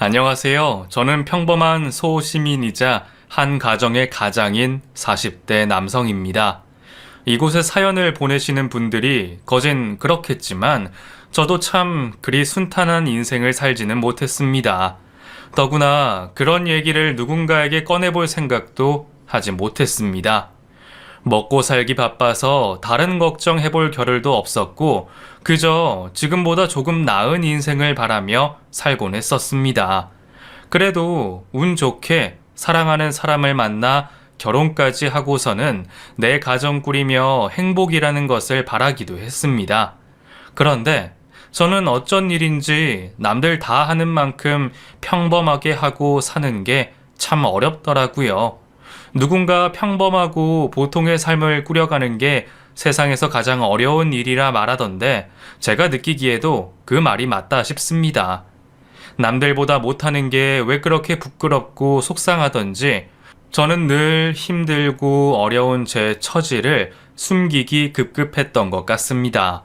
안녕하세요. 저는 평범한 소시민이자 한 가정의 가장인 40대 남성입니다. 이곳에 사연을 보내시는 분들이 거진 그렇겠지만 저도 참 그리 순탄한 인생을 살지는 못했습니다. 더구나 그런 얘기를 누군가에게 꺼내볼 생각도 하지 못했습니다. 먹고 살기 바빠서 다른 걱정해볼 겨를도 없었고 그저 지금보다 조금 나은 인생을 바라며 살곤 했었습니다. 그래도 운 좋게 사랑하는 사람을 만나 결혼까지 하고서는 내 가정 꾸리며 행복이라는 것을 바라기도 했습니다. 그런데 저는 어쩐 일인지 남들 다 하는 만큼 평범하게 하고 사는 게 참 어렵더라고요. 누군가 평범하고 보통의 삶을 꾸려가는 게 세상에서 가장 어려운 일이라 말하던데 제가 느끼기에도 그 말이 맞다 싶습니다. 남들보다 못하는 게 왜 그렇게 부끄럽고 속상하던지 저는 늘 힘들고 어려운 제 처지를 숨기기 급급했던 것 같습니다.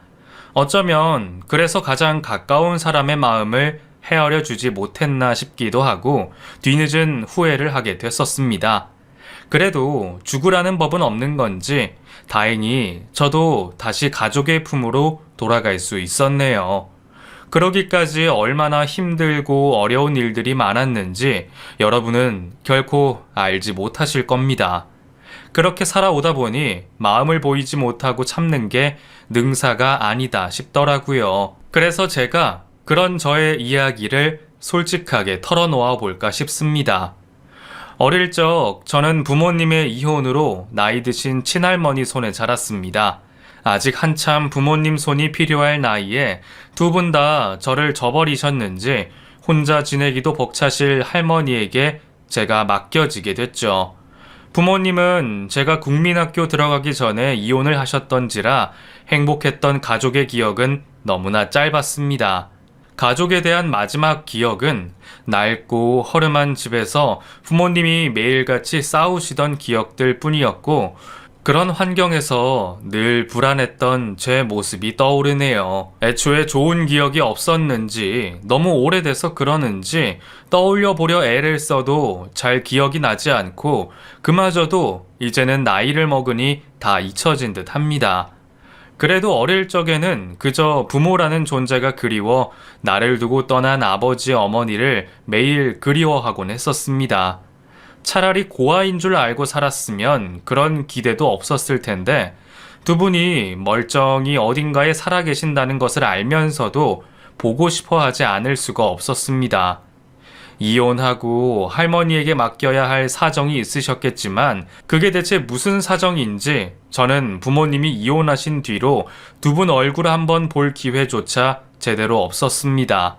어쩌면 그래서 가장 가까운 사람의 마음을 헤아려 주지 못했나 싶기도 하고 뒤늦은 후회를 하게 됐었습니다. 그래도 죽으라는 법은 없는 건지 다행히 저도 다시 가족의 품으로 돌아갈 수 있었네요. 그러기까지 얼마나 힘들고 어려운 일들이 많았는지 여러분은 결코 알지 못하실 겁니다. 그렇게 살아오다 보니 마음을 보이지 못하고 참는 게 능사가 아니다 싶더라고요. 그래서 제가 그런 저의 이야기를 솔직하게 털어놓아 볼까 싶습니다. 어릴 적 저는 부모님의 이혼으로 나이 드신 친할머니 손에 자랐습니다. 아직 한참 부모님 손이 필요할 나이에 두 분 다 저를 저버리셨는지 혼자 지내기도 벅차실 할머니에게 제가 맡겨지게 됐죠. 부모님은 제가 국민학교 들어가기 전에 이혼을 하셨던지라 행복했던 가족의 기억은 너무나 짧았습니다. 가족에 대한 마지막 기억은 낡고 허름한 집에서 부모님이 매일같이 싸우시던 기억들 뿐이었고 그런 환경에서 늘 불안했던 제 모습이 떠오르네요. 애초에 좋은 기억이 없었는지 너무 오래돼서 그러는지 떠올려 보려 애를 써도 잘 기억이 나지 않고 그마저도 이제는 나이를 먹으니 다 잊혀진 듯 합니다. 그래도 어릴 적에는 그저 부모라는 존재가 그리워 나를 두고 떠난 아버지 어머니를 매일 그리워하곤 했었습니다. 차라리 고아인 줄 알고 살았으면 그런 기대도 없었을 텐데 두 분이 멀쩡히 어딘가에 살아계신다는 것을 알면서도 보고 싶어 하지 않을 수가 없었습니다. 이혼하고 할머니에게 맡겨야 할 사정이 있으셨겠지만 그게 대체 무슨 사정인지 저는 부모님이 이혼하신 뒤로 두 분 얼굴 한번 볼 기회조차 제대로 없었습니다.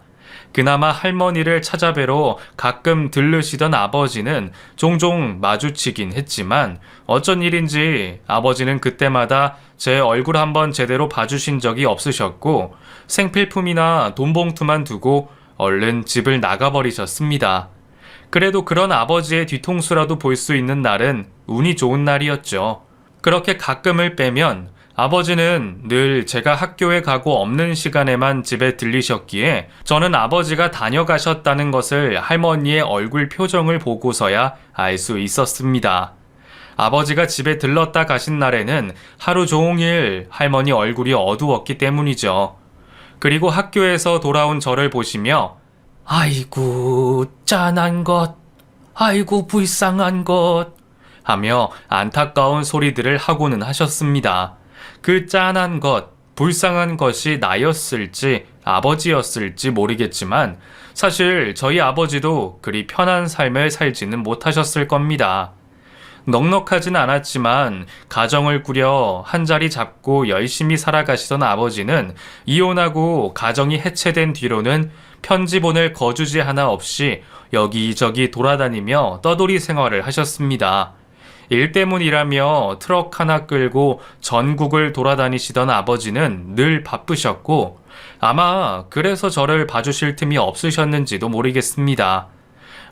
그나마 할머니를 찾아뵈러 가끔 들르시던 아버지는 종종 마주치긴 했지만 어쩐 일인지 아버지는 그때마다 제 얼굴 한번 제대로 봐주신 적이 없으셨고 생필품이나 돈봉투만 두고 얼른 집을 나가버리셨습니다. 그래도 그런 아버지의 뒤통수라도 볼 수 있는 날은 운이 좋은 날이었죠. 그렇게 가끔을 빼면 아버지는 늘 제가 학교에 가고 없는 시간에만 집에 들리셨기에 저는 아버지가 다녀가셨다는 것을 할머니의 얼굴 표정을 보고서야 알 수 있었습니다. 아버지가 집에 들렀다 가신 날에는 하루 종일 할머니 얼굴이 어두웠기 때문이죠. 그리고 학교에서 돌아온 저를 보시며 아이고 짠한 것, 아이고 불쌍한 것 하며 안타까운 소리들을 하고는 하셨습니다. 그 짠한 것, 불쌍한 것이 나였을지 아버지였을지 모르겠지만 사실 저희 아버지도 그리 편한 삶을 살지는 못하셨을 겁니다. 넉넉하진 않았지만 가정을 꾸려 한 자리 잡고 열심히 살아가시던 아버지는 이혼하고 가정이 해체된 뒤로는 편지 보낼 거주지 하나 없이 여기저기 돌아다니며 떠돌이 생활을 하셨습니다. 일 때문이라며 트럭 하나 끌고 전국을 돌아다니시던 아버지는 늘 바쁘셨고 아마 그래서 저를 봐주실 틈이 없으셨는지도 모르겠습니다.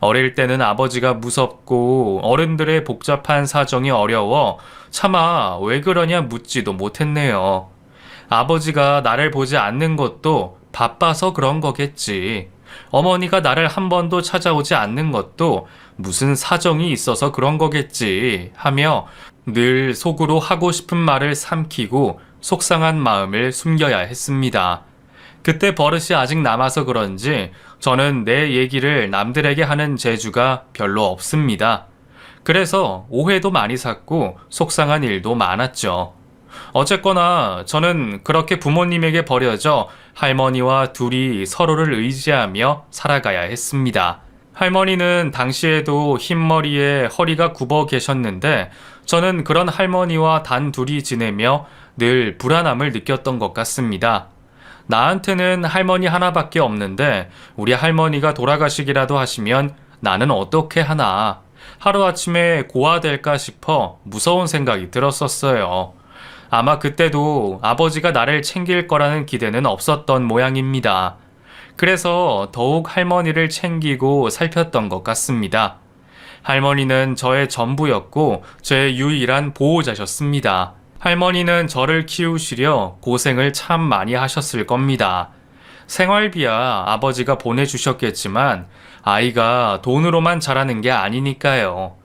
어릴 때는 아버지가 무섭고 어른들의 복잡한 사정이 어려워 차마 왜 그러냐 묻지도 못했네요. 아버지가 나를 보지 않는 것도 바빠서 그런 거겠지. 어머니가 나를 한 번도 찾아오지 않는 것도 무슨 사정이 있어서 그런 거겠지 하며 늘 속으로 하고 싶은 말을 삼키고 속상한 마음을 숨겨야 했습니다. 그때 버릇이 아직 남아서 그런지 저는 내 얘기를 남들에게 하는 재주가 별로 없습니다. 그래서 오해도 많이 샀고 속상한 일도 많았죠. 어쨌거나 저는 그렇게 부모님에게 버려져 할머니와 둘이 서로를 의지하며 살아가야 했습니다. 할머니는 당시에도 흰머리에 허리가 굽어 계셨는데 저는 그런 할머니와 단 둘이 지내며 늘 불안함을 느꼈던 것 같습니다. 나한테는 할머니 하나밖에 없는데 우리 할머니가 돌아가시기라도 하시면 나는 어떻게 하나. 하루아침에 고아될까 싶어 무서운 생각이 들었었어요. 아마 그때도 아버지가 나를 챙길 거라는 기대는 없었던 모양입니다. 그래서 더욱 할머니를 챙기고 살폈던 것 같습니다. 할머니는 저의 전부였고 제 유일한 보호자셨습니다. 할머니는 저를 키우시려 고생을 참 많이 하셨을 겁니다. 생활비야 아버지가 보내주셨겠지만 아이가 돈으로만 자라는 게 아니니까요.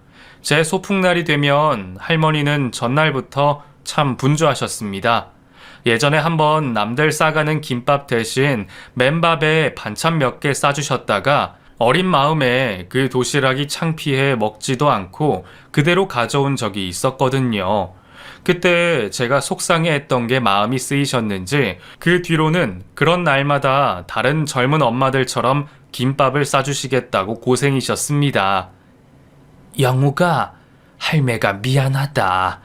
제 소풍날이 되면 할머니는 전날부터 참 분주하셨습니다. 예전에 한번 남들 싸가는 김밥 대신 맨밥에 반찬 몇 개 싸주셨다가 어린 마음에 그 도시락이 창피해 먹지도 않고 그대로 가져온 적이 있었거든요. 그때 제가 속상해했던 게 마음이 쓰이셨는지 그 뒤로는 그런 날마다 다른 젊은 엄마들처럼 김밥을 싸주시겠다고 고생이셨습니다. 영우가 할매가 미안하다.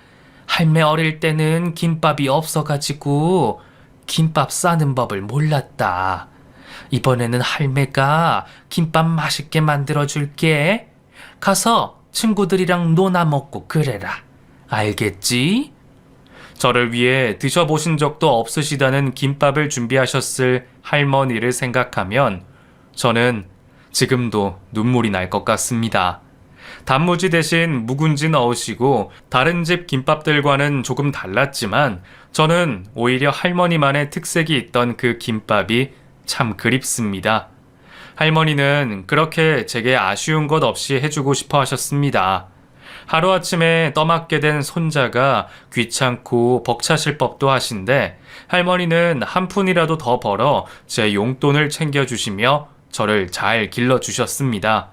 할매 어릴 때는 김밥이 없어가지고 김밥 싸는 법을 몰랐다. 이번에는 할매가 김밥 맛있게 만들어줄게. 가서 친구들이랑 놀아 먹고 그래라. 알겠지? 저를 위해 드셔보신 적도 없으시다는 김밥을 준비하셨을 할머니를 생각하면 저는 지금도 눈물이 날 것 같습니다. 단무지 대신 묵은지 넣으시고 다른 집 김밥들과는 조금 달랐지만 저는 오히려 할머니만의 특색이 있던 그 김밥이 참 그립습니다. 할머니는 그렇게 제게 아쉬운 것 없이 해주고 싶어 하셨습니다. 하루아침에 떠맡게 된 손자가 귀찮고 벅차실 법도 하신데 할머니는 한 푼이라도 더 벌어 제 용돈을 챙겨주시며 저를 잘 길러주셨습니다.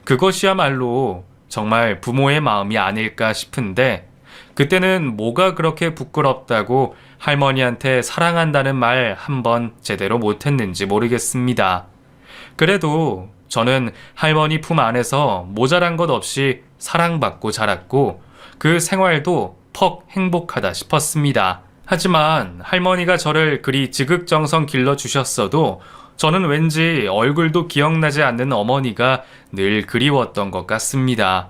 그것이야말로 정말 부모의 마음이 아닐까 싶은데 그때는 뭐가 그렇게 부끄럽다고 할머니한테 사랑한다는 말 한 번 제대로 못했는지 모르겠습니다. 그래도 저는 할머니 품 안에서 모자란 것 없이 사랑받고 자랐고 그 생활도 퍽 행복하다 싶었습니다. 하지만 할머니가 저를 그리 지극정성 길러주셨어도 저는 왠지 얼굴도 기억나지 않는 어머니가 늘 그리웠던 것 같습니다.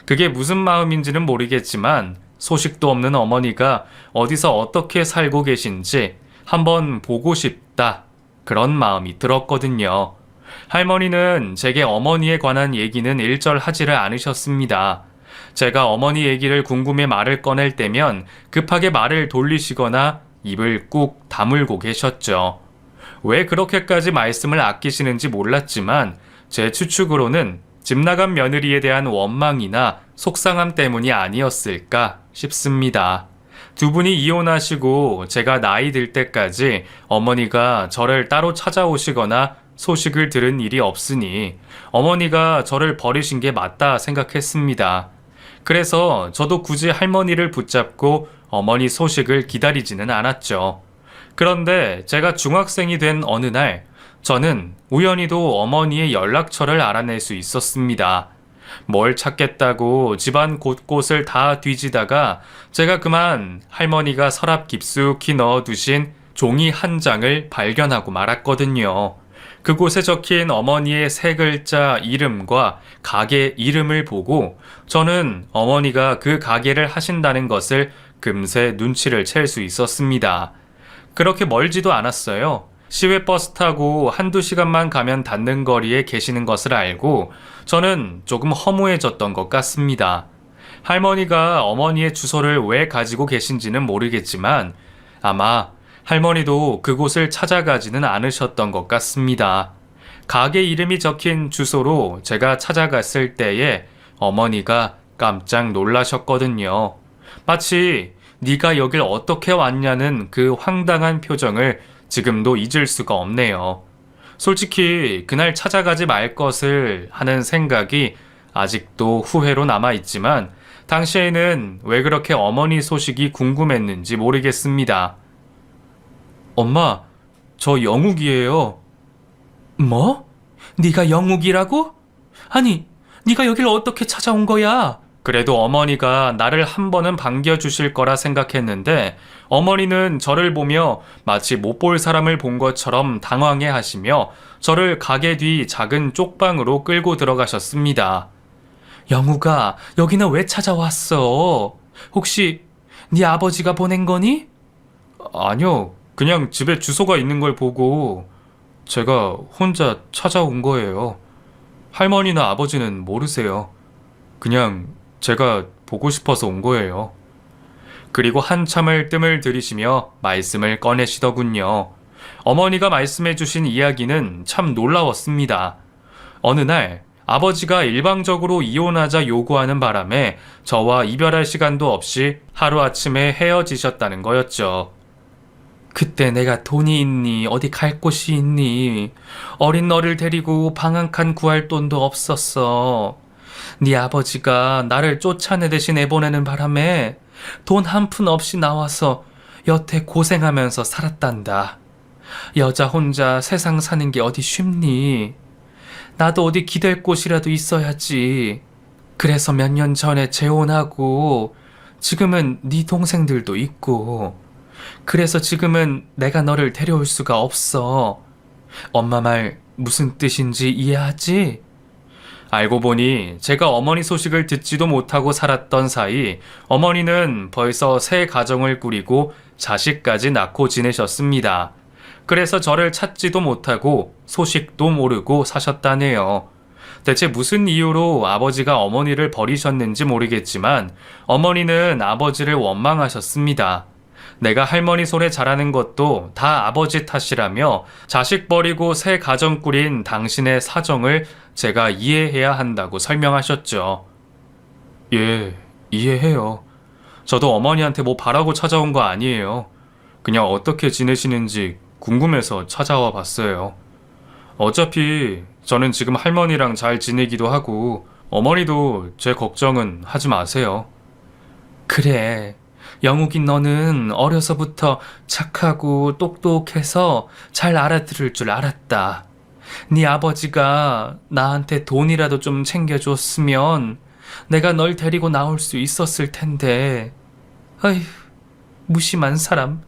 그게 무슨 마음인지는 모르겠지만 소식도 없는 어머니가 어디서 어떻게 살고 계신지 한번 보고 싶다. 그런 마음이 들었거든요. 할머니는 제게 어머니에 관한 얘기는 일절 하지를 않으셨습니다. 제가 어머니 얘기를 궁금해 말을 꺼낼 때면 급하게 말을 돌리시거나 입을 꾹 다물고 계셨죠. 왜 그렇게까지 말씀을 아끼시는지 몰랐지만 제 추측으로는 집 나간 며느리에 대한 원망이나 속상함 때문이 아니었을까 싶습니다. 두 분이 이혼하시고 제가 나이 들 때까지 어머니가 저를 따로 찾아오시거나 소식을 들은 일이 없으니 어머니가 저를 버리신 게 맞다 생각했습니다. 그래서 저도 굳이 할머니를 붙잡고 어머니 소식을 기다리지는 않았죠. 그런데 제가 중학생이 된 어느 날 저는 우연히도 어머니의 연락처를 알아낼 수 있었습니다. 뭘 찾겠다고 집안 곳곳을 다 뒤지다가 제가 그만 할머니가 서랍 깊숙이 넣어두신 종이 한 장을 발견하고 말았거든요. 그곳에 적힌 어머니의 세 글자 이름과 가게 이름을 보고 저는 어머니가 그 가게를 하신다는 것을 금세 눈치를 챌 수 있었습니다. 그렇게 멀지도 않았어요. 시외버스 타고 한두 시간만 가면 닿는 거리에 계시는 것을 알고 저는 조금 허무해졌던 것 같습니다. 할머니가 어머니의 주소를 왜 가지고 계신지는 모르겠지만 아마 할머니도 그곳을 찾아가지는 않으셨던 것 같습니다. 가게 이름이 적힌 주소로 제가 찾아갔을 때에 어머니가 깜짝 놀라셨거든요. 마치 네가 여길 어떻게 왔냐는 그 황당한 표정을 지금도 잊을 수가 없네요. 솔직히 그날 찾아가지 말 것을 하는 생각이 아직도 후회로 남아있지만 당시에는 왜 그렇게 어머니 소식이 궁금했는지 모르겠습니다. 엄마, 저 영욱이에요. 뭐? 네가 영욱이라고? 아니, 네가 여길 어떻게 찾아온 거야? 그래도 어머니가 나를 한 번은 반겨주실 거라 생각했는데 어머니는 저를 보며 마치 못 볼 사람을 본 것처럼 당황해 하시며 저를 가게 뒤 작은 쪽방으로 끌고 들어가셨습니다. 영우가 여기는 왜 찾아왔어? 혹시 네 아버지가 보낸 거니? 아니요, 그냥 집에 주소가 있는 걸 보고 제가 혼자 찾아온 거예요. 할머니나 아버지는 모르세요. 그냥 제가 보고 싶어서 온 거예요. 그리고 한참을 뜸을 들이시며 말씀을 꺼내시더군요. 어머니가 말씀해 주신 이야기는 참 놀라웠습니다. 어느 날 아버지가 일방적으로 이혼하자 요구하는 바람에 저와 이별할 시간도 없이 하루아침에 헤어지셨다는 거였죠. 그때 내가 돈이 있니? 어디 갈 곳이 있니? 어린 너를 데리고 방 한 칸 구할 돈도 없었어. 네 아버지가 나를 쫓아내듯이 내보내는 바람에 돈 한 푼 없이 나와서 여태 고생하면서 살았단다. 여자 혼자 세상 사는 게 어디 쉽니? 나도 어디 기댈 곳이라도 있어야지. 그래서 몇 년 전에 재혼하고 지금은 네 동생들도 있고 그래서 지금은 내가 너를 데려올 수가 없어. 엄마 말 무슨 뜻인지 이해하지? 알고 보니 제가 어머니 소식을 듣지도 못하고 살았던 사이 어머니는 벌써 새 가정을 꾸리고 자식까지 낳고 지내셨습니다. 그래서 저를 찾지도 못하고 소식도 모르고 사셨다네요. 대체 무슨 이유로 아버지가 어머니를 버리셨는지 모르겠지만 어머니는 아버지를 원망하셨습니다. 내가 할머니 손에 자라는 것도 다 아버지 탓이라며 자식 버리고 새 가정 꾸린 당신의 사정을 제가 이해해야 한다고 설명하셨죠. 예, 이해해요. 저도 어머니한테 뭐 바라고 찾아온 거 아니에요. 그냥 어떻게 지내시는지 궁금해서 찾아와 봤어요. 어차피 저는 지금 할머니랑 잘 지내기도 하고 어머니도 제 걱정은 하지 마세요. 그래. 영욱이 너는 어려서부터 착하고 똑똑해서 잘 알아들을 줄 알았다. 네 아버지가 나한테 돈이라도 좀 챙겨줬으면 내가 널 데리고 나올 수 있었을 텐데. 아휴, 무심한 사람.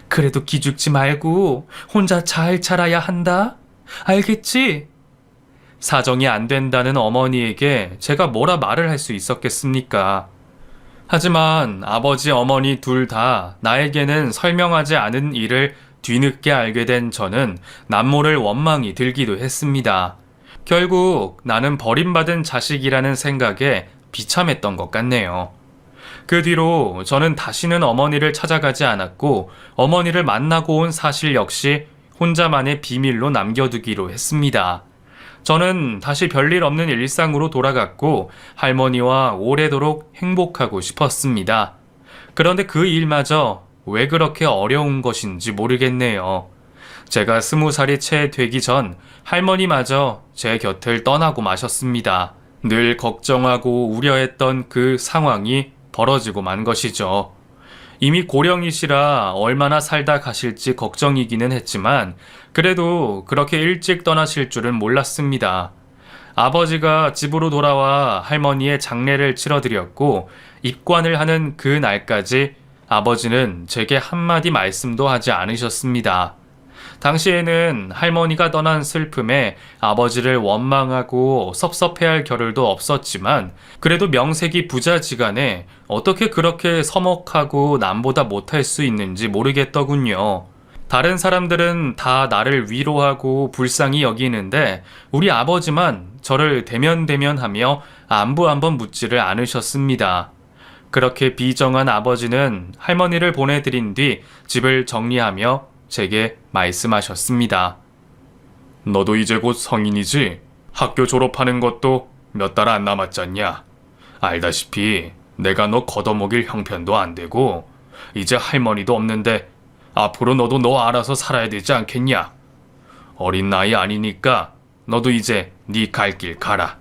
그래도 기죽지 말고 혼자 잘 자라야 한다. 알겠지? 사정이 안 된다는 어머니에게 제가 뭐라 말을 할 수 있었겠습니까? 하지만 아버지, 어머니 둘 다 나에게는 설명하지 않은 일을 뒤늦게 알게 된 저는 남모를 원망이 들기도 했습니다. 결국 나는 버림받은 자식이라는 생각에 비참했던 것 같네요. 그 뒤로 저는 다시는 어머니를 찾아가지 않았고 어머니를 만나고 온 사실 역시 혼자만의 비밀로 남겨두기로 했습니다. 저는 다시 별일 없는 일상으로 돌아갔고 할머니와 오래도록 행복하고 싶었습니다. 그런데 그 일마저 왜 그렇게 어려운 것인지 모르겠네요. 제가 20살이 채 되기 전 할머니마저 제 곁을 떠나고 마셨습니다. 늘 걱정하고 우려했던 그 상황이 벌어지고 만 것이죠. 이미 고령이시라 얼마나 살다 가실지 걱정이기는 했지만 그래도 그렇게 일찍 떠나실 줄은 몰랐습니다. 아버지가 집으로 돌아와 할머니의 장례를 치러드렸고 입관을 하는 그 날까지 아버지는 제게 한마디 말씀도 하지 않으셨습니다. 당시에는 할머니가 떠난 슬픔에 아버지를 원망하고 섭섭해할 겨를도 없었지만 그래도 명색이 부자지간에 어떻게 그렇게 서먹하고 남보다 못할 수 있는지 모르겠더군요. 다른 사람들은 다 나를 위로하고 불쌍히 여기는데 우리 아버지만 저를 대면대면하며 안부 한번 묻지를 않으셨습니다. 그렇게 비정한 아버지는 할머니를 보내드린 뒤 집을 정리하며 제게 말씀하셨습니다. 너도 이제 곧 성인이지? 학교 졸업하는 것도 몇 달 안 남았잖냐? 알다시피 내가 너 걷어먹일 형편도 안 되고 이제 할머니도 없는데 앞으로 너도 너 알아서 살아야 되지 않겠냐? 어린 나이 아니니까 너도 이제 네 갈 길 가라.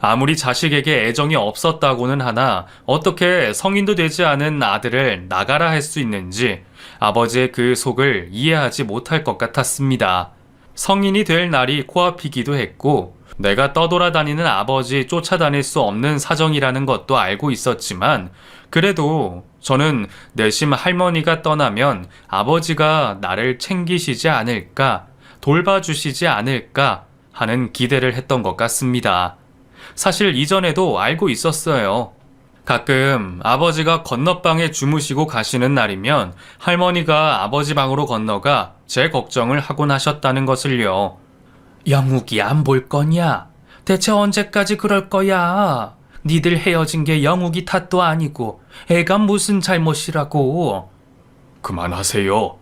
아무리 자식에게 애정이 없었다고는 하나 어떻게 성인도 되지 않은 아들을 나가라 할 수 있는지 아버지의 그 속을 이해하지 못할 것 같았습니다. 성인이 될 날이 코앞이기도 했고 내가 떠돌아다니는 아버지 쫓아다닐 수 없는 사정이라는 것도 알고 있었지만 그래도 저는 내심 할머니가 떠나면 아버지가 나를 챙기시지 않을까, 돌봐주시지 않을까 하는 기대를 했던 것 같습니다. 사실 이전에도 알고 있었어요. 가끔 아버지가 건너방에 주무시고 가시는 날이면 할머니가 아버지 방으로 건너가 제 걱정을 하곤 하셨다는 것을요. 영욱이 안 볼 거냐? 대체 언제까지 그럴 거야? 니들 헤어진 게 영욱이 탓도 아니고 애가 무슨 잘못이라고. 그만하세요.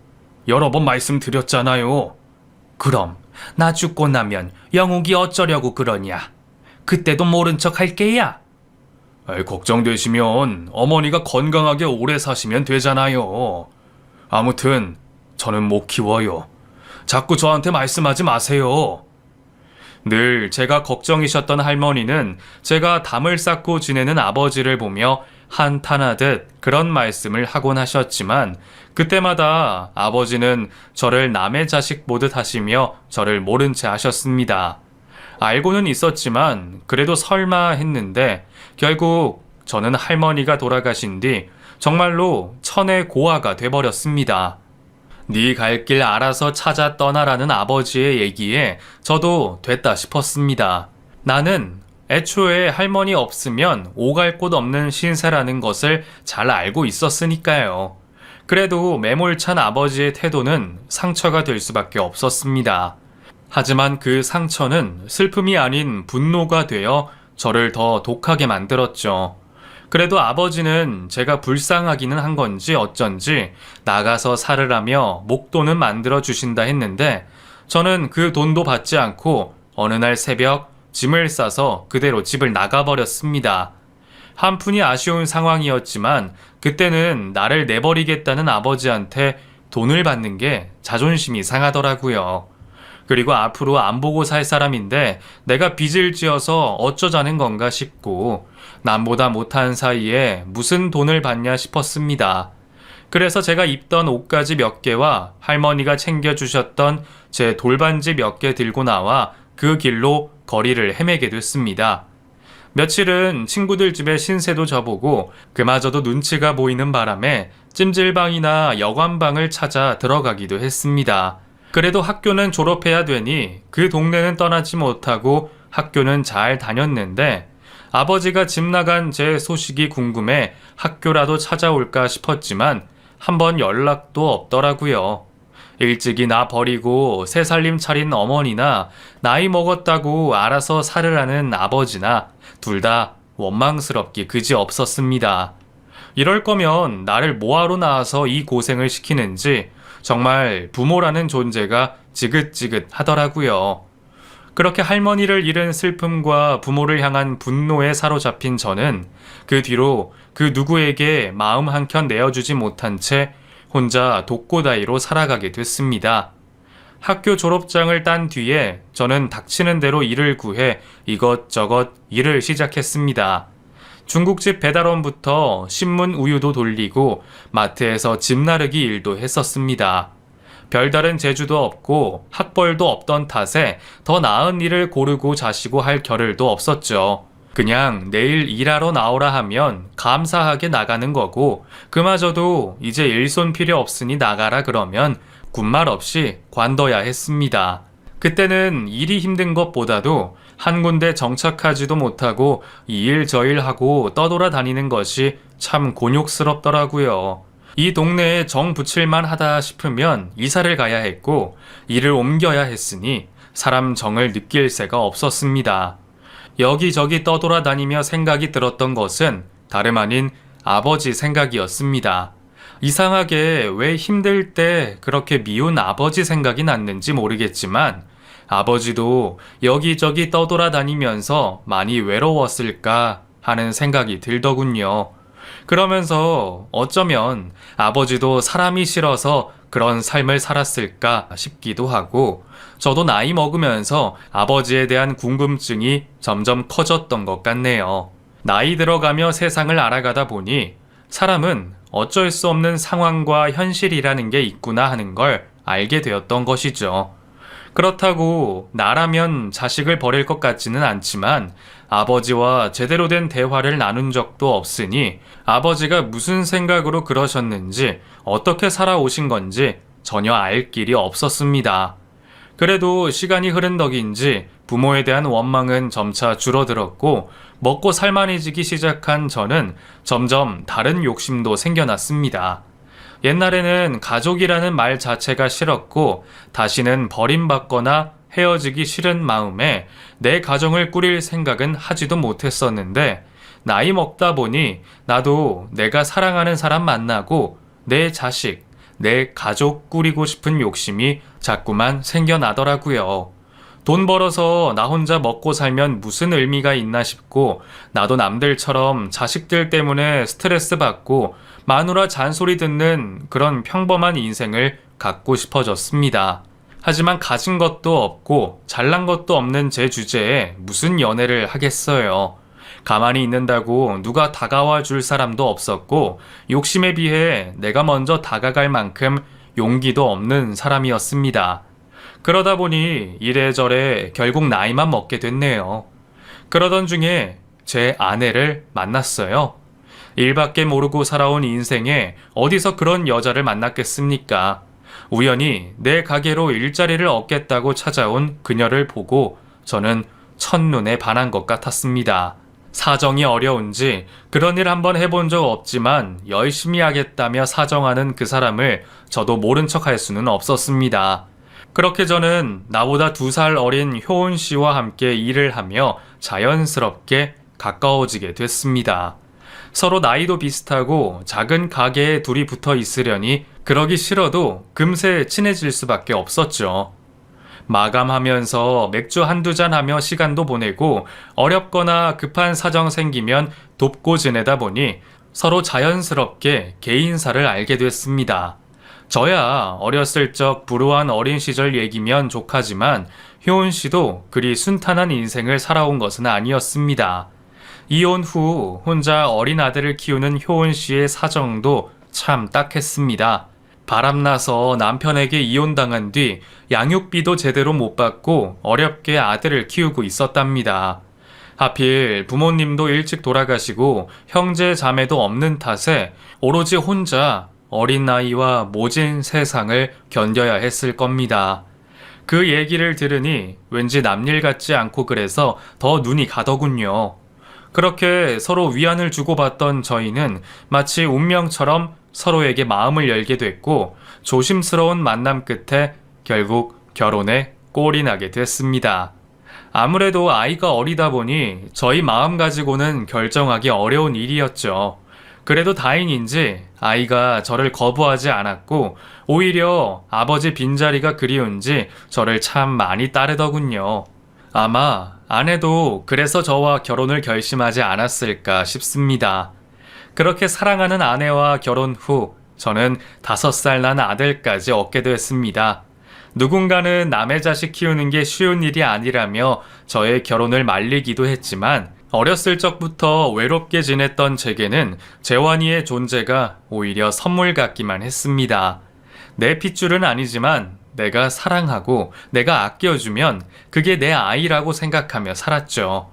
여러 번 말씀드렸잖아요. 그럼 나 죽고 나면 영욱이 어쩌려고 그러냐? 그때도 모른 척 할 게야. 걱정되시면 어머니가 건강하게 오래 사시면 되잖아요. 아무튼 저는 못 키워요. 자꾸 저한테 말씀하지 마세요. 늘 제가 걱정이셨던 할머니는 제가 담을 쌓고 지내는 아버지를 보며 한탄하듯 그런 말씀을 하곤 하셨지만 그때마다 아버지는 저를 남의 자식 보듯 하시며 저를 모른 채 하셨습니다. 알고는 있었지만 그래도 설마 했는데 결국 저는 할머니가 돌아가신 뒤 정말로 천의 고아가 돼버렸습니다. 네 갈 길 알아서 찾아 떠나라는 아버지의 얘기에 저도 됐다 싶었습니다. 나는 애초에 할머니 없으면 오갈 곳 없는 신세라는 것을 잘 알고 있었으니까요. 그래도 매몰찬 아버지의 태도는 상처가 될 수밖에 없었습니다. 하지만 그 상처는 슬픔이 아닌 분노가 되어 저를 더 독하게 만들었죠. 그래도 아버지는 제가 불쌍하기는 한 건지 어쩐지 나가서 살으라며 목돈은 만들어 주신다 했는데 저는 그 돈도 받지 않고 어느 날 새벽 짐을 싸서 그대로 집을 나가버렸습니다. 한푼이 아쉬운 상황이었지만 그때는 나를 내버리겠다는 아버지한테 돈을 받는 게 자존심이 상하더라고요. 그리고 앞으로 안 보고 살 사람인데 내가 빚을 지어서 어쩌자는 건가 싶고 남보다 못한 사이에 무슨 돈을 받냐 싶었습니다. 그래서 제가 입던 옷가지 몇 개와 할머니가 챙겨주셨던 제 돌반지 몇 개 들고 나와 그 길로 거리를 헤매게 됐습니다. 며칠은 친구들 집에 신세도 져보고 그마저도 눈치가 보이는 바람에 찜질방이나 여관방을 찾아 들어가기도 했습니다. 그래도 학교는 졸업해야 되니 그 동네는 떠나지 못하고 학교는 잘 다녔는데 아버지가 집 나간 제 소식이 궁금해 학교라도 찾아올까 싶었지만 한번 연락도 없더라고요. 일찍이 나 버리고 새 살림 차린 어머니나 나이 먹었다고 알아서 살으라는 아버지나 둘 다 원망스럽기 그지 없었습니다. 이럴 거면 나를 뭐하러 낳아서 이 고생을 시키는지 정말 부모라는 존재가 지긋지긋 하더라고요. 그렇게 할머니를 잃은 슬픔과 부모를 향한 분노에 사로잡힌 저는 그 뒤로 그 누구에게 마음 한켠 내어주지 못한 채 혼자 독고다이로 살아가게 됐습니다. 학교 졸업장을 딴 뒤에 저는 닥치는 대로 일을 구해 이것저것 일을 시작했습니다. 중국집 배달원부터 신문 우유도 돌리고 마트에서 짐 나르기 일도 했었습니다. 별다른 재주도 없고 학벌도 없던 탓에 더 나은 일을 고르고 자시고 할 겨를도 없었죠. 그냥 내일 일하러 나오라 하면 감사하게 나가는 거고 그마저도 이제 일손 필요 없으니 나가라 그러면 군말 없이 관둬야 했습니다. 그때는 일이 힘든 것보다도 한 군데 정착하지도 못하고 이 일 저 일 하고 떠돌아다니는 것이 참 곤욕스럽더라고요. 이 동네에 정 붙일만 하다 싶으면 이사를 가야 했고 일을 옮겨야 했으니 사람 정을 느낄 새가 없었습니다. 여기저기 떠돌아다니며 생각이 들었던 것은 다름 아닌 아버지 생각이었습니다. 이상하게 왜 힘들 때 그렇게 미운 아버지 생각이 났는지 모르겠지만 아버지도 여기저기 떠돌아다니면서 많이 외로웠을까 하는 생각이 들더군요. 그러면서 어쩌면 아버지도 사람이 싫어서 그런 삶을 살았을까 싶기도 하고, 저도 나이 먹으면서 아버지에 대한 궁금증이 점점 커졌던 것 같네요. 나이 들어가며 세상을 알아가다 보니 사람은 어쩔 수 없는 상황과 현실이라는 게 있구나 하는 걸 알게 되었던 것이죠. 그렇다고 나라면 자식을 버릴 것 같지는 않지만 아버지와 제대로 된 대화를 나눈 적도 없으니 아버지가 무슨 생각으로 그러셨는지, 어떻게 살아오신 건지 전혀 알 길이 없었습니다. 그래도 시간이 흐른 덕인지 부모에 대한 원망은 점차 줄어들었고, 먹고 살만해지기 시작한 저는 점점 다른 욕심도 생겨났습니다. 옛날에는 가족이라는 말 자체가 싫었고, 다시는 버림받거나 헤어지기 싫은 마음에 내 가정을 꾸릴 생각은 하지도 못했었는데, 나이 먹다 보니 나도 내가 사랑하는 사람 만나고 내 자식, 내 가족 꾸리고 싶은 욕심이 자꾸만 생겨나더라고요. 돈 벌어서 나 혼자 먹고 살면 무슨 의미가 있나 싶고, 나도 남들처럼 자식들 때문에 스트레스 받고 마누라 잔소리 듣는 그런 평범한 인생을 갖고 싶어졌습니다. 하지만 가진 것도 없고 잘난 것도 없는 제 주제에 무슨 연애를 하겠어요. 가만히 있는다고 누가 다가와 줄 사람도 없었고, 욕심에 비해 내가 먼저 다가갈 만큼 용기도 없는 사람이었습니다. 그러다 보니 이래저래 결국 나이만 먹게 됐네요. 그러던 중에 제 아내를 만났어요. 일밖에 모르고 살아온 인생에 어디서 그런 여자를 만났겠습니까? 우연히 내 가게로 일자리를 얻겠다고 찾아온 그녀를 보고 저는 첫눈에 반한 것 같았습니다. 사정이 어려운지 그런 일 한번 해본 적 없지만 열심히 하겠다며 사정하는 그 사람을 저도 모른 척 할 수는 없었습니다. 그렇게 저는 나보다 2살 어린 효은 씨와 함께 일을 하며 자연스럽게 가까워지게 됐습니다. 서로 나이도 비슷하고 작은 가게에 둘이 붙어 있으려니 그러기 싫어도 금세 친해질 수밖에 없었죠. 마감하면서 맥주 한두 잔 하며 시간도 보내고, 어렵거나 급한 사정 생기면 돕고 지내다 보니 서로 자연스럽게 개인사를 알게 됐습니다. 저야 어렸을 적 불우한 어린 시절 얘기면 족하지만 효은 씨도 그리 순탄한 인생을 살아온 것은 아니었습니다. 이혼 후 혼자 어린 아들을 키우는 효은 씨의 사정도 참 딱했습니다. 바람나서 남편에게 이혼당한 뒤 양육비도 제대로 못 받고 어렵게 아들을 키우고 있었답니다. 하필 부모님도 일찍 돌아가시고 형제 자매도 없는 탓에 오로지 혼자 어린 나이와 모진 세상을 견뎌야 했을 겁니다. 그 얘기를 들으니 왠지 남일 같지 않고 그래서 더 눈이 가더군요. 그렇게 서로 위안을 주고받던 저희는 마치 운명처럼 서로에게 마음을 열게 됐고, 조심스러운 만남 끝에 결국 결혼에 꼴이 나게 됐습니다. 아무래도 아이가 어리다 보니 저희 마음 가지고는 결정하기 어려운 일이었죠. 그래도 다행인지 아이가 저를 거부하지 않았고, 오히려 아버지 빈자리가 그리운지 저를 참 많이 따르더군요. 아마 아내도 그래서 저와 결혼을 결심하지 않았을까 싶습니다. 그렇게 사랑하는 아내와 결혼 후 저는 5살 난 아들까지 얻게 됐습니다. 누군가는 남의 자식 키우는 게 쉬운 일이 아니라며 저의 결혼을 말리기도 했지만, 어렸을 적부터 외롭게 지냈던 제게는 재환이의 존재가 오히려 선물 같기만 했습니다. 내 핏줄은 아니지만 내가 사랑하고 내가 아껴주면 그게 내 아이라고 생각하며 살았죠.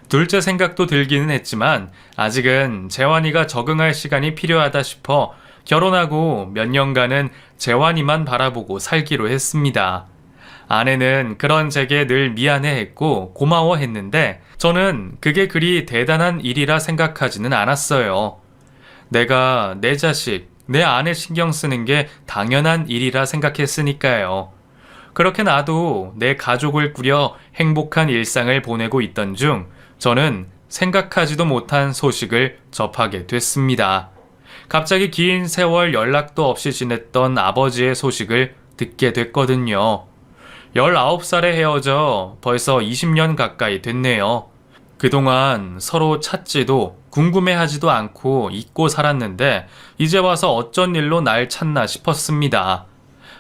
둘째 생각도 들기는 했지만 아직은 재환이가 적응할 시간이 필요하다 싶어 결혼하고 몇 년간은 재환이만 바라보고 살기로 했습니다. 아내는 그런 제게 늘 미안해했고 고마워했는데 저는 그게 그리 대단한 일이라 생각하지는 않았어요. 내가 내 자식, 내 아내 신경 쓰는 게 당연한 일이라 생각했으니까요. 그렇게 나도 내 가족을 꾸려 행복한 일상을 보내고 있던 중 저는 생각하지도 못한 소식을 접하게 됐습니다. 갑자기 긴 세월 연락도 없이 지냈던 아버지의 소식을 듣게 됐거든요. 19살에 헤어져 벌써 20년 가까이 됐네요. 그동안 서로 찾지도 궁금해하지도 않고 잊고 살았는데 이제 와서 어쩐 일로 날 찾나 싶었습니다.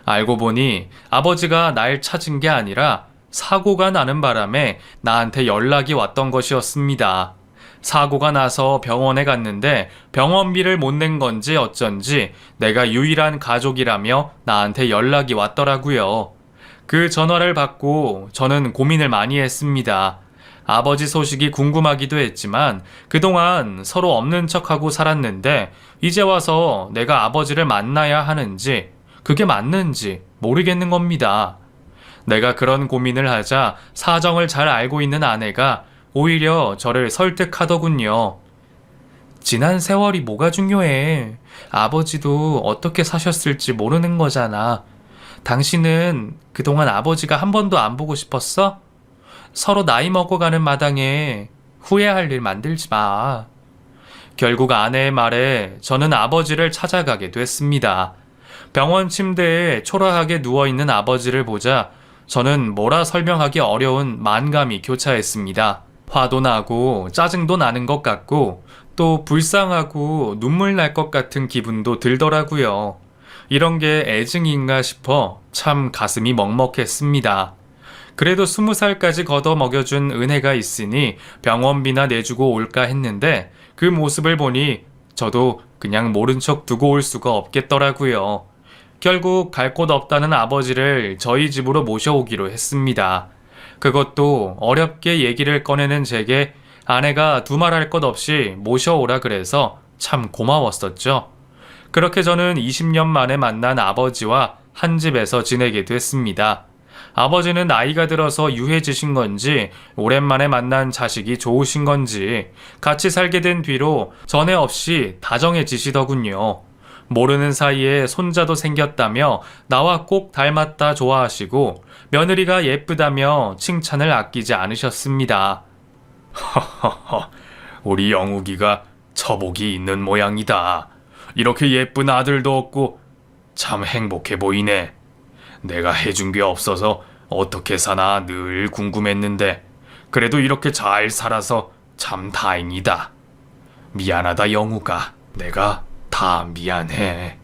알고 보니 아버지가 날 찾은 게 아니라 사고가 나는 바람에 나한테 연락이 왔던 것이었습니다. 사고가 나서 병원에 갔는데 병원비를 못 낸 건지 어쩐지 내가 유일한 가족이라며 나한테 연락이 왔더라고요. 그 전화를 받고 저는 고민을 많이 했습니다. 아버지 소식이 궁금하기도 했지만 그동안 서로 없는 척하고 살았는데 이제 와서 내가 아버지를 만나야 하는지 그게 맞는지 모르겠는 겁니다. 내가 그런 고민을 하자 사정을 잘 알고 있는 아내가 오히려 저를 설득하더군요. 지난 세월이 뭐가 중요해. 아버지도 어떻게 사셨을지 모르는 거잖아. 당신은 그동안 아버지가 한 번도 안 보고 싶었어? 서로 나이 먹어가는 마당에 후회할 일 만들지 마. 결국 아내의 말에 저는 아버지를 찾아가게 됐습니다. 병원 침대에 초라하게 누워있는 아버지를 보자 저는 뭐라 설명하기 어려운 만감이 교차했습니다. 화도 나고 짜증도 나는 것 같고 또 불쌍하고 눈물 날 것 같은 기분도 들더라고요. 이런 게 애증인가 싶어 참 가슴이 먹먹했습니다. 그래도 20살까지 걷어 먹여준 은혜가 있으니 병원비나 내주고 올까 했는데 그 모습을 보니 저도 그냥 모른 척 두고 올 수가 없겠더라고요. 결국 갈 곳 없다는 아버지를 저희 집으로 모셔오기로 했습니다. 그것도 어렵게 얘기를 꺼내는 제게 아내가 두말할 것 없이 모셔오라 그래서 참 고마웠었죠. 그렇게 저는 20년 만에 만난 아버지와 한 집에서 지내게 됐습니다. 아버지는 나이가 들어서 유해지신 건지 오랜만에 만난 자식이 좋으신 건지 같이 살게 된 뒤로 전에 없이 다정해지시더군요. 모르는 사이에 손자도 생겼다며 나와 꼭 닮았다 좋아하시고 며느리가 예쁘다며 칭찬을 아끼지 않으셨습니다. 허허허, 우리 영욱이가 처복이 있는 모양이다. 이렇게 예쁜 아들도 없고 참 행복해 보이네. 내가 해준 게 없어서 어떻게 사나 늘 궁금했는데 그래도 이렇게 잘 살아서 참 다행이다. 미안하다 영욱아. 내가 다 미안해.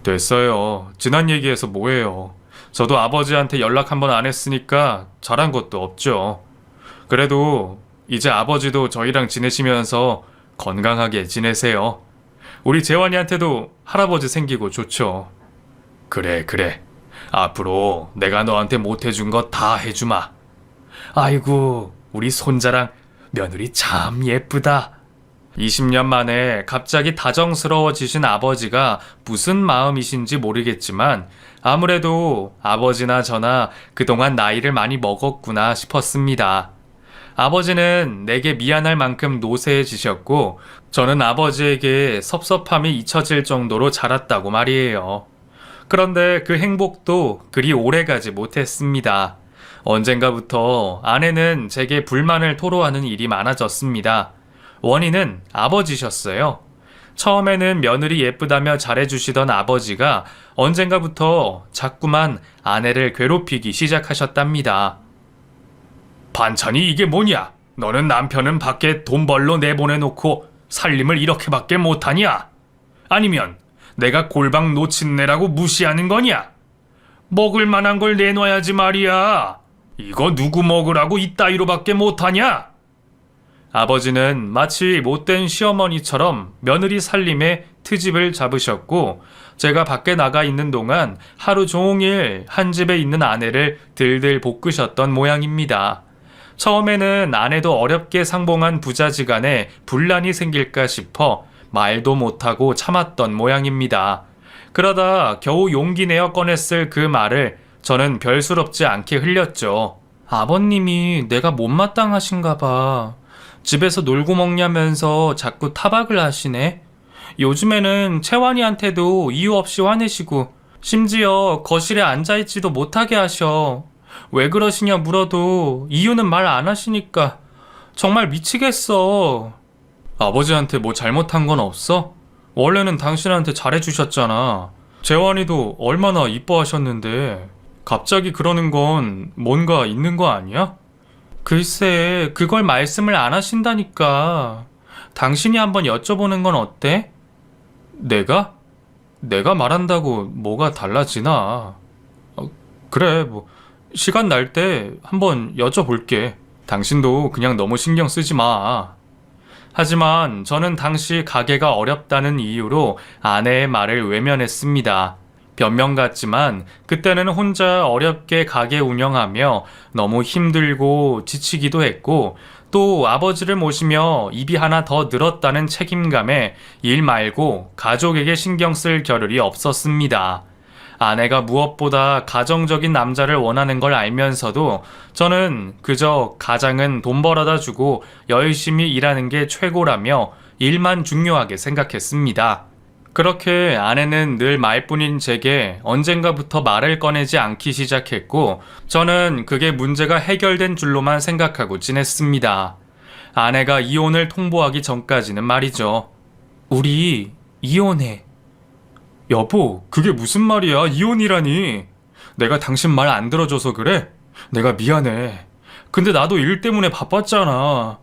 됐어요. 지난 얘기해서 뭐해요. 저도 아버지한테 연락 한번 안 했으니까 잘한 것도 없죠. 그래도 이제 아버지도 저희랑 지내시면서 건강하게 지내세요. 우리 재환이한테도 할아버지 생기고 좋죠. 그래. 앞으로 내가 너한테 못해준 거 다 해주마. 아이고, 우리 손자랑 며느리 참 예쁘다. 20년 만에 갑자기 다정스러워지신 아버지가 무슨 마음이신지 모르겠지만 아무래도 아버지나 저나 그동안 나이를 많이 먹었구나 싶었습니다. 아버지는 내게 미안할 만큼 노쇠해지셨고 저는 아버지에게 섭섭함이 잊혀질 정도로 자랐다고 말이에요. 그런데 그 행복도 그리 오래가지 못했습니다. 언젠가부터 아내는 제게 불만을 토로하는 일이 많아졌습니다. 원인은 아버지셨어요. 처음에는 며느리 예쁘다며 잘해주시던 아버지가 언젠가부터 자꾸만 아내를 괴롭히기 시작하셨답니다. 반찬이 이게 뭐냐? 너는 남편은 밖에 돈 벌러 내보내놓고 살림을 이렇게밖에 못하냐? 아니면 내가 골방 놓친내라고 무시하는 거냐? 먹을 만한 걸 내놔야지 말이야. 이거 누구 먹으라고 이따위로밖에 못하냐? 아버지는 마치 못된 시어머니처럼 며느리 살림에 트집을 잡으셨고 제가 밖에 나가 있는 동안 하루 종일 한 집에 있는 아내를 들들 볶으셨던 모양입니다. 처음에는 아내도 어렵게 상봉한 부자지간에 분란이 생길까 싶어 말도 못하고 참았던 모양입니다. 그러다 겨우 용기 내어 꺼냈을 그 말을 저는 별수롭지 않게 흘렸죠. 아버님이 내가 못마땅하신가 봐. 집에서 놀고 먹냐면서 자꾸 타박을 하시네. 요즘에는 채환이한테도 이유 없이 화내시고 심지어 거실에 앉아있지도 못하게 하셔. 왜 그러시냐 물어도 이유는 말 안 하시니까 정말 미치겠어. 아버지한테 뭐 잘못한 건 없어? 원래는 당신한테 잘해주셨잖아. 재환이도 얼마나 이뻐하셨는데. 갑자기 그러는 건 뭔가 있는 거 아니야? 글쎄, 그걸 말씀을 안 하신다니까. 당신이 한번 여쭤보는 건 어때? 내가? 내가 말한다고 뭐가 달라지나? 그래, 뭐, 시간 날 때 한번 여쭤볼게. 당신도 그냥 너무 신경 쓰지 마. 하지만 저는 당시 가게가 어렵다는 이유로 아내의 말을 외면했습니다. 변명 같지만 그때는 혼자 어렵게 가게 운영하며 너무 힘들고 지치기도 했고 또 아버지를 모시며 입이 하나 더 늘었다는 책임감에 일 말고 가족에게 신경 쓸 겨를이 없었습니다. 아내가 무엇보다 가정적인 남자를 원하는 걸 알면서도 저는 그저 가장은 돈 벌어다 주고 열심히 일하는 게 최고라며 일만 중요하게 생각했습니다. 그렇게 아내는 늘 말뿐인 제게 언젠가부터 말을 꺼내지 않기 시작했고 저는 그게 문제가 해결된 줄로만 생각하고 지냈습니다. 아내가 이혼을 통보하기 전까지는 말이죠. 우리 이혼해. 여보, 그게 무슨 말이야? 이혼이라니. 내가 당신 말 안 들어줘서 그래? 내가 미안해. 근데 나도 일 때문에 바빴잖아.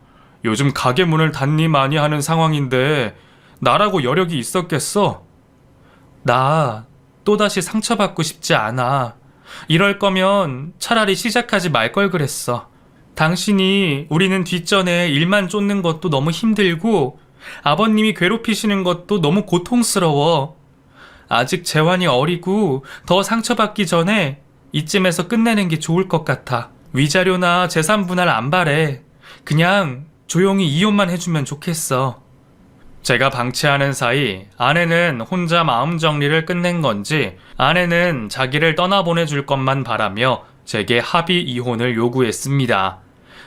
요즘 가게 문을 닫니 마니 하는 상황인데 나라고 여력이 있었겠어? 나 또다시 상처받고 싶지 않아. 이럴 거면 차라리 시작하지 말 걸 그랬어. 당신이 우리는 뒷전에 일만 쫓는 것도 너무 힘들고 아버님이 괴롭히시는 것도 너무 고통스러워. 아직 재환이 어리고 더 상처받기 전에 이쯤에서 끝내는 게 좋을 것 같아. 위자료나 재산 분할 안 바래. 그냥 조용히 이혼만 해주면 좋겠어. 제가 방치하는 사이 아내는 혼자 마음 정리를 끝낸 건지 아내는 자기를 떠나보내줄 것만 바라며 제게 합의 이혼을 요구했습니다.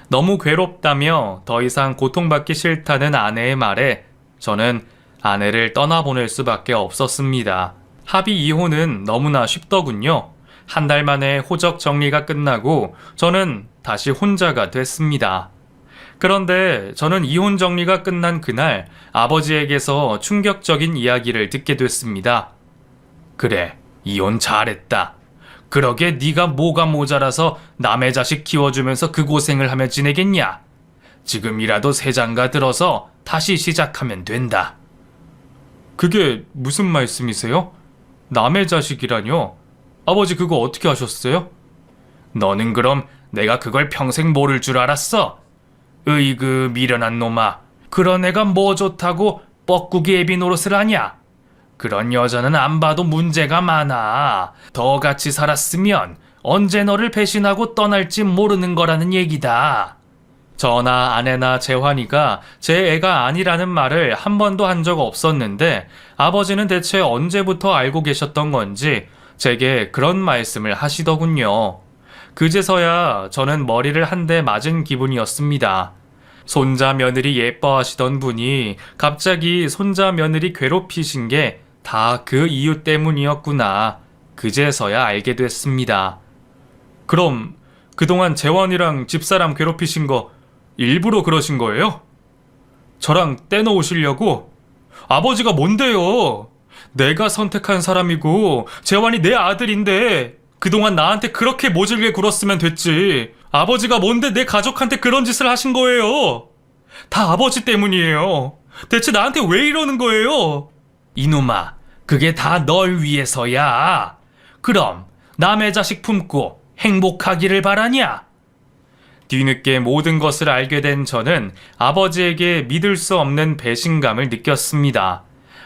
너무 괴롭다며 더 이상 고통받기 싫다는 아내의 말에 저는 아내를 떠나보낼 수밖에 없었습니다. 합의 이혼은 너무나 쉽더군요. 한 달 만에 호적 정리가 끝나고 저는 다시 혼자가 됐습니다. 그런데 저는 이혼 정리가 끝난 그날 아버지에게서 충격적인 이야기를 듣게 됐습니다. 그래, 이혼 잘했다. 그러게 네가 뭐가 모자라서 남의 자식 키워주면서 그 고생을 하며 지내겠냐? 지금이라도 새 장가 들어서 다시 시작하면 된다. 그게 무슨 말씀이세요? 남의 자식이라뇨? 아버지 그거 어떻게 하셨어요? 너는 그럼 내가 그걸 평생 모를 줄 알았어? 으이그 미련한 놈아. 그런 애가 뭐 좋다고 뻐꾸기 애비 노릇을 하냐? 그런 여자는 안 봐도 문제가 많아. 더 같이 살았으면 언제 너를 배신하고 떠날지 모르는 거라는 얘기다. 저나 아내나 재환이가 제 애가 아니라는 말을 한 번도 한 적 없었는데 아버지는 대체 언제부터 알고 계셨던 건지 제게 그런 말씀을 하시더군요. 그제서야 저는 머리를 한 대 맞은 기분이었습니다. 손자 며느리 예뻐하시던 분이 갑자기 손자 며느리 괴롭히신 게 다 그 이유 때문이었구나. 그제서야 알게 됐습니다. 그럼 그동안 재환이랑 집사람 괴롭히신 거 일부러 그러신 거예요? 저랑 떼놓으시려고? 아버지가 뭔데요? 내가 선택한 사람이고 재환이 내 아들인데 그동안 나한테 그렇게 모질게 굴었으면 됐지. 아버지가 뭔데 내 가족한테 그런 짓을 하신 거예요? 다 아버지 때문이에요. 대체 나한테 왜 이러는 거예요? 이놈아, 그게 다 널 위해서야. 그럼 남의 자식 품고 행복하기를 바라냐? 뒤늦게 모든 것을 알게 된 저는 아버지에게 믿을 수 없는 배신감을 느꼈습니다.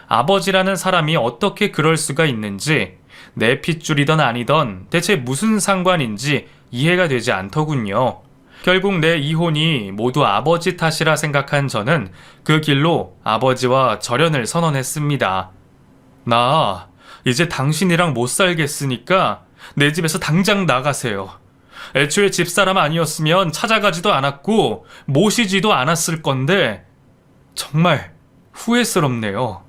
아버지라는 사람이 어떻게 그럴 수가 있는지, 내 핏줄이던 아니던 대체 무슨 상관인지 이해가 되지 않더군요. 결국 내 이혼이 모두 아버지 탓이라 생각한 저는 그 길로 아버지와 절연을 선언했습니다. 나 이제 당신이랑 못 살겠으니까 내 집에서 당장 나가세요. 애초에 집사람 아니었으면 찾아가지도 않았고 모시지도 않았을 건데 정말 후회스럽네요.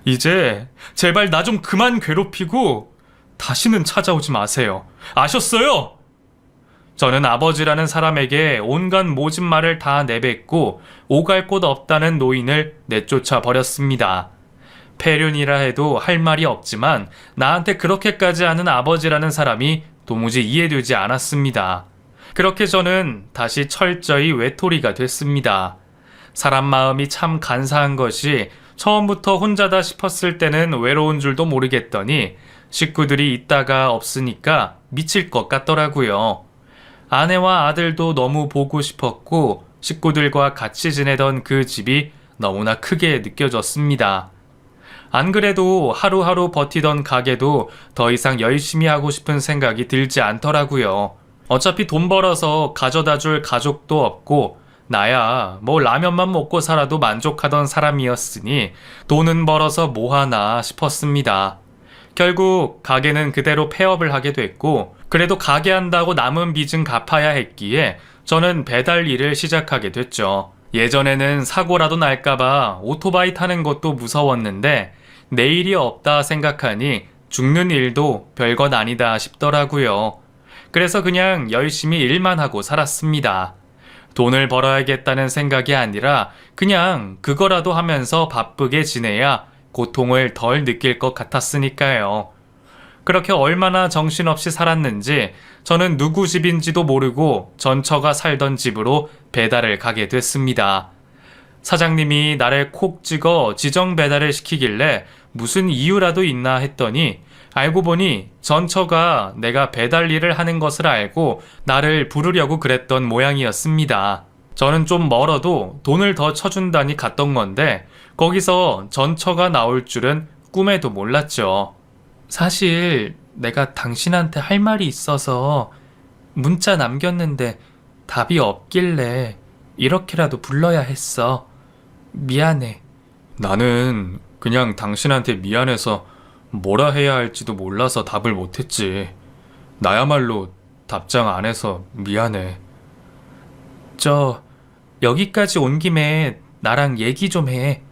이제 제발 나 좀 그만 괴롭히고 다시는 찾아오지 마세요. 아셨어요? 저는 아버지라는 사람에게 온갖 모진 말을 다 내뱉고 오갈 곳 없다는 노인을 내쫓아 버렸습니다. 폐륜이라 해도 할 말이 없지만 나한테 그렇게까지 하는 아버지라는 사람이 도무지 이해되지 않았습니다. 그렇게 저는 다시 철저히 외톨이가 됐습니다. 사람 마음이 참 간사한 것이 처음부터 혼자다 싶었을 때는 외로운 줄도 모르겠더니 식구들이 있다가 없으니까 미칠 것 같더라고요. 아내와 아들도 너무 보고 싶었고 식구들과 같이 지내던 그 집이 너무나 크게 느껴졌습니다. 안 그래도 하루하루 버티던 가게도 더 이상 열심히 하고 싶은 생각이 들지 않더라고요. 어차피 돈 벌어서 가져다 줄 가족도 없고 나야 뭐 라면만 먹고 살아도 만족하던 사람이었으니 돈은 벌어서 뭐하나 싶었습니다. 결국 가게는 그대로 폐업을 하게 됐고 그래도 가게 한다고 남은 빚은 갚아야 했기에 저는 배달 일을 시작하게 됐죠. 예전에는 사고라도 날까봐 오토바이 타는 것도 무서웠는데 내일이 없다 생각하니 죽는 일도 별것 아니다 싶더라고요. 그래서 그냥 열심히 일만 하고 살았습니다. 돈을 벌어야겠다는 생각이 아니라 그냥 그거라도 하면서 바쁘게 지내야 고통을 덜 느낄 것 같았으니까요. 그렇게 얼마나 정신없이 살았는지 저는 누구 집인지도 모르고 전처가 살던 집으로 배달을 가게 됐습니다. 사장님이 나를 콕 찍어 지정 배달을 시키길래 무슨 이유라도 있나 했더니 알고 보니 전처가 내가 배달 일을 하는 것을 알고 나를 부르려고 그랬던 모양이었습니다. 저는 좀 멀어도 돈을 더 쳐준다니 갔던 건데 거기서 전처가 나올 줄은 꿈에도 몰랐죠. 사실 내가 당신한테 할 말이 있어서 문자 남겼는데 답이 없길래 이렇게라도 불러야 했어. 미안해. 나는 그냥 당신한테 미안해서 뭐라 해야 할지도 몰라서 답을 못했지. 나야말로 답장 안 해서 미안해. 여기까지 온 김에 나랑 얘기 좀 해.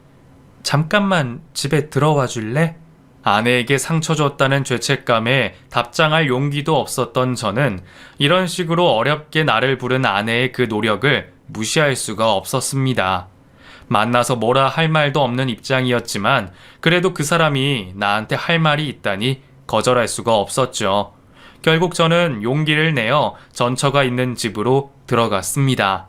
잠깐만 집에 들어와 줄래? 아내에게 상처 줬다는 죄책감에 답장할 용기도 없었던 저는 이런 식으로 어렵게 나를 부른 아내의 그 노력을 무시할 수가 없었습니다. 만나서 뭐라 할 말도 없는 입장이었지만 그래도 그 사람이 나한테 할 말이 있다니 거절할 수가 없었죠. 결국 저는 용기를 내어 전처가 있는 집으로 들어갔습니다.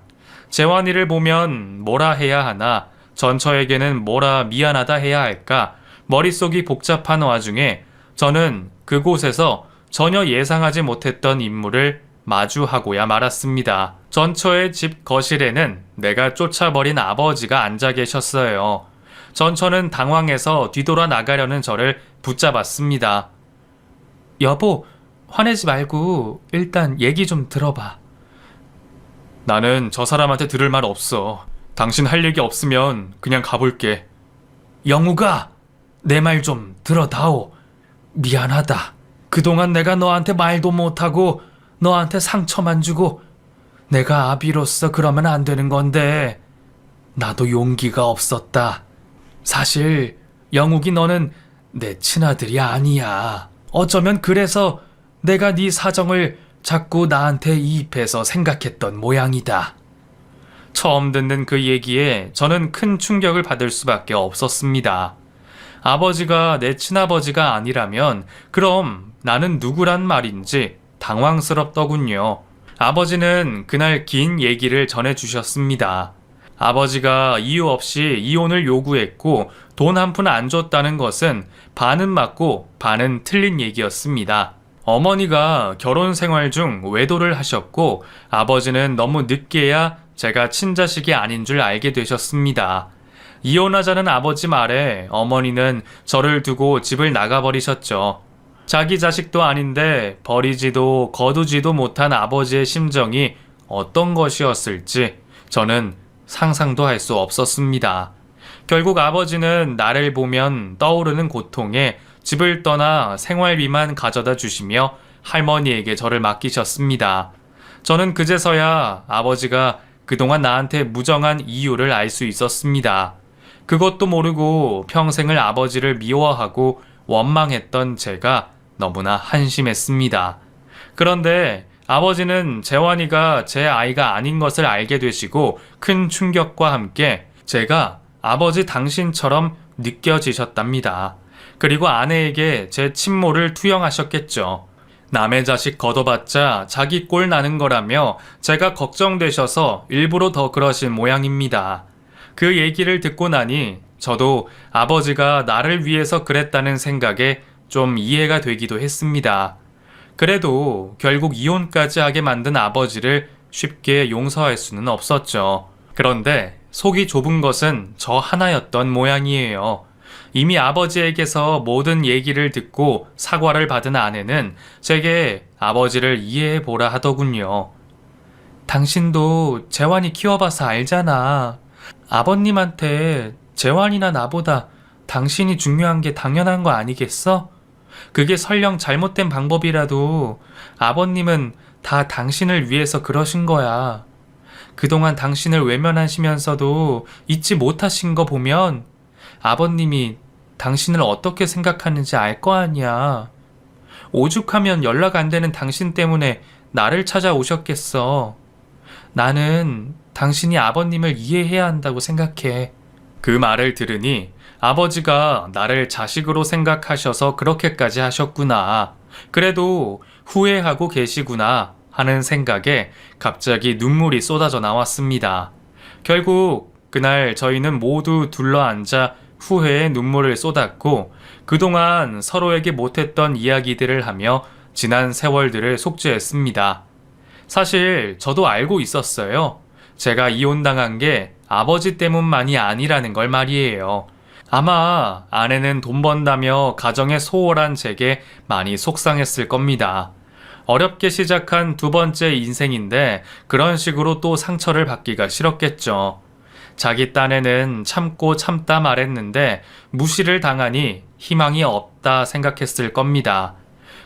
재환이를 보면 뭐라 해야 하나, 전처에게는 뭐라 미안하다 해야 할까, 머릿속이 복잡한 와중에 저는 그곳에서 전혀 예상하지 못했던 인물을 마주하고야 말았습니다. 전처의 집 거실에는 내가 쫓아버린 아버지가 앉아 계셨어요. 전처는 당황해서 뒤돌아 나가려는 저를 붙잡았습니다. 여보, 화내지 말고 일단 얘기 좀 들어봐. 나는 저 사람한테 들을 말 없어. 당신 할 얘기 없으면 그냥 가볼게. 영우가, 내 말 좀 들어다오. 미안하다. 그동안 내가 너한테 말도 못하고 너한테 상처만 주고 내가 아비로서 그러면 안 되는 건데 나도 용기가 없었다. 사실 영욱이 너는 내 친아들이 아니야. 어쩌면 그래서 내가 네 사정을 자꾸 나한테 이입해서 생각했던 모양이다. 처음 듣는 그 얘기에 저는 큰 충격을 받을 수밖에 없었습니다. 아버지가 내 친아버지가 아니라면 그럼 나는 누구란 말인지 당황스럽더군요. 아버지는 그날 긴 얘기를 전해주셨습니다. 아버지가 이유 없이 이혼을 요구했고 돈 한 푼 안 줬다는 것은 반은 맞고 반은 틀린 얘기였습니다. 어머니가 결혼 생활 중 외도를 하셨고 아버지는 너무 늦게야 제가 친자식이 아닌 줄 알게 되셨습니다. 이혼하자는 아버지 말에 어머니는 저를 두고 집을 나가버리셨죠. 자기 자식도 아닌데 버리지도 거두지도 못한 아버지의 심정이 어떤 것이었을지 저는 상상도 할 수 없었습니다. 결국 아버지는 나를 보면 떠오르는 고통에 집을 떠나 생활비만 가져다 주시며 할머니에게 저를 맡기셨습니다. 저는 그제서야 아버지가 그동안 나한테 무정한 이유를 알 수 있었습니다. 그것도 모르고 평생을 아버지를 미워하고 원망했던 제가 너무나 한심했습니다. 그런데 아버지는 재환이가 제 아이가 아닌 것을 알게 되시고 큰 충격과 함께 제가 아버지 당신처럼 느껴지셨답니다. 그리고 아내에게 제 친모를 투영하셨겠죠. 남의 자식 걷어봤자 자기 꼴 나는 거라며 제가 걱정되셔서 일부러 더 그러신 모양입니다. 그 얘기를 듣고 나니 저도 아버지가 나를 위해서 그랬다는 생각에 좀 이해가 되기도 했습니다. 그래도 결국 이혼까지 하게 만든 아버지를 쉽게 용서할 수는 없었죠. 그런데 속이 좁은 것은 저 하나였던 모양이에요. 이미 아버지에게서 모든 얘기를 듣고 사과를 받은 아내는 제게 아버지를 이해해보라 하더군요. 당신도 재환이 키워봐서 알잖아. 아버님한테 재환이나 나보다 당신이 중요한 게 당연한 거 아니겠어? 그게 설령 잘못된 방법이라도 아버님은 다 당신을 위해서 그러신 거야. 그동안 당신을 외면하시면서도 잊지 못하신 거 보면 아버님이 당신을 어떻게 생각하는지 알 거 아니야. 오죽하면 연락 안 되는 당신 때문에 나를 찾아오셨겠어. 나는 당신이 아버님을 이해해야 한다고 생각해. 그 말을 들으니 아버지가 나를 자식으로 생각하셔서 그렇게까지 하셨구나. 그래도 후회하고 계시구나 하는 생각에 갑자기 눈물이 쏟아져 나왔습니다. 결국 그날 저희는 모두 둘러앉아 후회의 눈물을 쏟았고 그동안 서로에게 못했던 이야기들을 하며 지난 세월들을 속죄했습니다. 사실 저도 알고 있었어요. 제가 이혼당한 게 아버지 때문만이 아니라는 걸 말이에요. 아마 아내는 돈 번다며 가정에 소홀한 제게 많이 속상했을 겁니다. 어렵게 시작한 두 번째 인생인데 그런 식으로 또 상처를 받기가 싫었겠죠. 자기 딴에는 참고 참다 말했는데 무시를 당하니 희망이 없다 생각했을 겁니다.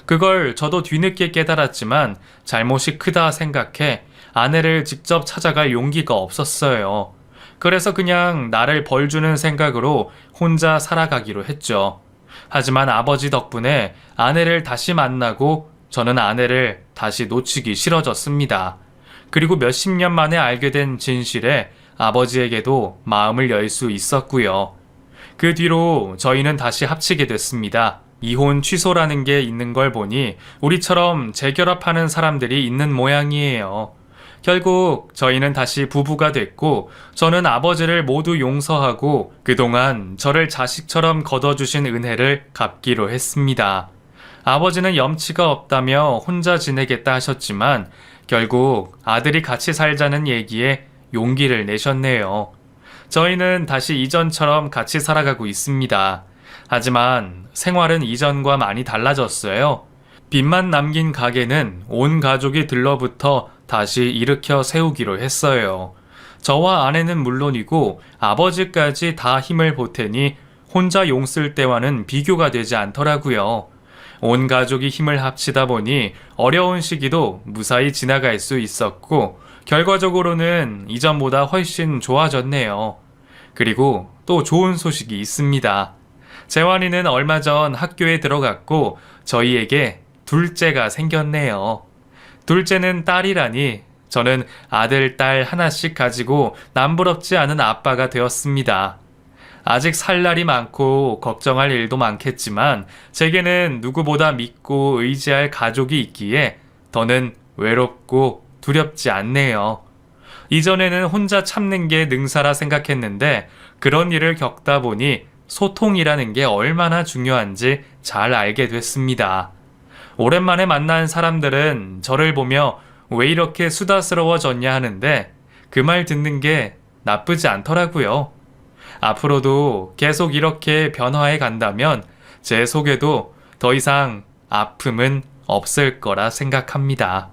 그걸 저도 뒤늦게 깨달았지만 잘못이 크다 생각해 아내를 직접 찾아갈 용기가 없었어요. 그래서 그냥 나를 벌주는 생각으로 혼자 살아가기로 했죠. 하지만 아버지 덕분에 아내를 다시 만나고 저는 아내를 다시 놓치기 싫어졌습니다. 그리고 몇십 년 만에 알게 된 진실에 아버지에게도 마음을 열 수 있었고요. 그 뒤로 저희는 다시 합치게 됐습니다. 이혼 취소라는 게 있는 걸 보니 우리처럼 재결합하는 사람들이 있는 모양이에요. 결국 저희는 다시 부부가 됐고 저는 아버지를 모두 용서하고 그동안 저를 자식처럼 거둬주신 은혜를 갚기로 했습니다. 아버지는 염치가 없다며 혼자 지내겠다 하셨지만 결국 아들이 같이 살자는 얘기에 용기를 내셨네요. 저희는 다시 이전처럼 같이 살아가고 있습니다. 하지만 생활은 이전과 많이 달라졌어요. 빚만 남긴 가게는 온 가족이 들러붙어 다시 일으켜 세우기로 했어요. 저와 아내는 물론이고 아버지까지 다 힘을 보태니 혼자 용 쓸 때와는 비교가 되지 않더라고요. 온 가족이 힘을 합치다 보니 어려운 시기도 무사히 지나갈 수 있었고 결과적으로는 이전보다 훨씬 좋아졌네요. 그리고 또 좋은 소식이 있습니다. 재환이는 얼마 전 학교에 들어갔고 저희에게 둘째가 생겼네요. 둘째는 딸이라니 저는 아들, 딸 하나씩 가지고 남부럽지 않은 아빠가 되었습니다. 아직 살 날이 많고 걱정할 일도 많겠지만 제게는 누구보다 믿고 의지할 가족이 있기에 더는 외롭고 두렵지 않네요. 이전에는 혼자 참는 게 능사라 생각했는데 그런 일을 겪다 보니 소통이라는 게 얼마나 중요한지 잘 알게 됐습니다. 오랜만에 만난 사람들은 저를 보며 왜 이렇게 수다스러워졌냐 하는데 그 말 듣는 게 나쁘지 않더라고요. 앞으로도 계속 이렇게 변화해 간다면 제 속에도 더 이상 아픔은 없을 거라 생각합니다.